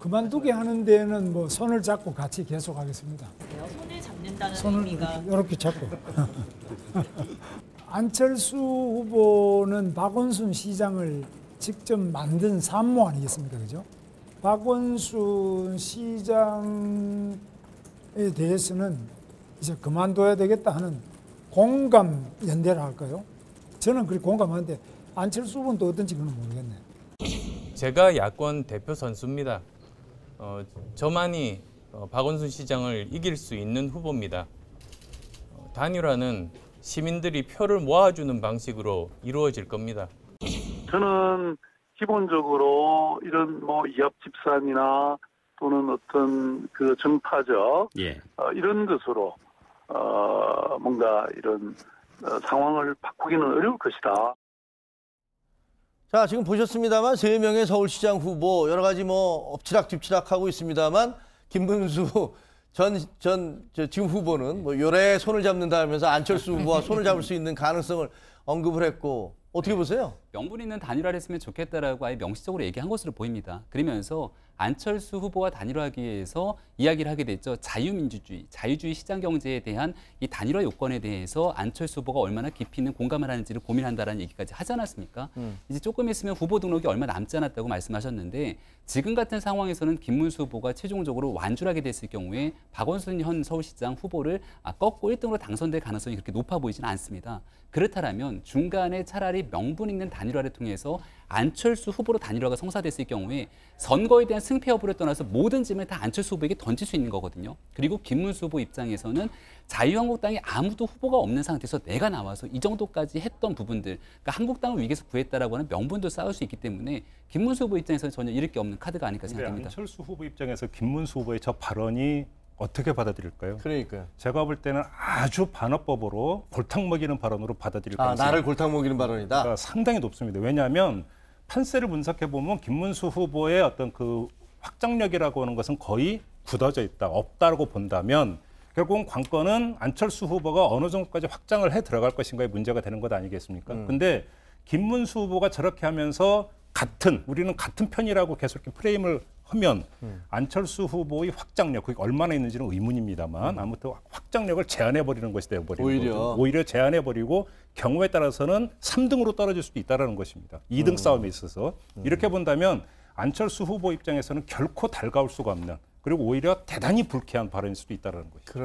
그만두게 하는 데는 뭐 손을 잡고 같이 계속하겠습니다. 손을 잡는다는 손을 의미가 이렇게 잡고. 안철수 후보는 박원순 시장을 직접 만든 산모 아니겠습니까, 그죠? 박원순 시장에 대해서는 이제 그만둬야 되겠다 하는 공감 연대를 할까요? 저는 그렇게 공감하는데 안철수 후보는 또 어떤지 그는 모르겠네요. 제가 야권 대표 선수입니다. 저만이 박원순 시장을 이길 수 있는 후보입니다. 단일화는 시민들이 표를 모아주는 방식으로 이루어질 겁니다. 저는 기본적으로 이런 뭐 이합 집산이나 또는 어떤 그 정파적 이런 것으로 뭔가 이런 상황을 바꾸기는 어려울 것이다. 자, 지금 보셨습니다만 3명의 서울시장 후보 여러 가지 뭐 엎치락뒤치락 하고 있습니다만 김문수 지금 후보는 뭐 요래 손을 잡는다 하면서 안철수 후보와 손을 잡을 수 있는 가능성을 언급을 했고 어떻게 보세요? 명분 있는 단일화를 했으면 좋겠다라고 아예 명시적으로 얘기한 것으로 보입니다. 그러면서 안철수 후보와 단일화하기 위해서 이야기를 하게 됐죠. 자유민주주의, 자유주의 시장 경제에 대한 이 단일화 요건에 대해서 안철수 후보가 얼마나 깊이 있는 공감을 하는지를 고민한다라는 얘기까지 하지 않았습니까? 이제 조금 있으면 후보 등록이 얼마 남지 않았다고 말씀하셨는데 지금 같은 상황에서는 김문수 후보가 최종적으로 완주를 하게 됐을 경우에 박원순 현 서울시장 후보를 꺾고 1등으로 당선될 가능성이 그렇게 높아 보이지는 않습니다. 그렇다면 중간에 차라리 명분 있는 단일화를 통해서 안철수 후보로 단일화가 성사됐을 경우에 선거에 대한 승패 여부를 떠나서 모든 짐을 다 안철수 후보에게 던질 수 있는 거거든요. 그리고 김문수 후보 입장에서는 자유한국당에 아무도 후보가 없는 상태에서 내가 나와서 이 정도까지 했던 부분들, 그러니까 한국당을 위기에서 구했다라고 하는 명분도 쌓을 수 있기 때문에 김문수 후보 입장에서는 전혀 잃을 게 없는 카드가 아닐까 생각합니다. 안철수 후보 입장에서 김문수 후보의 저 발언이 어떻게 받아들일까요? 그러니까요. 제가 볼 때는 아주 반어법으로 골탕 먹이는 발언으로 받아들일 가능성이 나를 골탕 먹이는 발언이다. 상당히 높습니다. 왜냐하면 판세를 분석해 보면 김문수 후보의 어떤 그 확장력이라고 하는 것은 거의 굳어져 있다, 없다고 본다면 결국은 관건은 안철수 후보가 어느 정도까지 확장을 해 들어갈 것인가의 문제가 되는 것 아니겠습니까? 근데 김문수 후보가 저렇게 하면서 우리는 같은 편이라고 계속 이렇게 프레임을 하면 안철수 후보의 확장력, 그게 얼마나 있는지는 의문입니다만 아무튼 확장력을 제한해버리는 것이 되어버리는 거죠. 오히려 제한해버리고 경우에 따라서는 3등으로 떨어질 수도 있다는 것입니다. 2등 싸움에 있어서. 이렇게 본다면 안철수 후보 입장에서는 결코 달가울 수가 없는 그리고 오히려 대단히 불쾌한 발언일 수도 있다는 것이죠.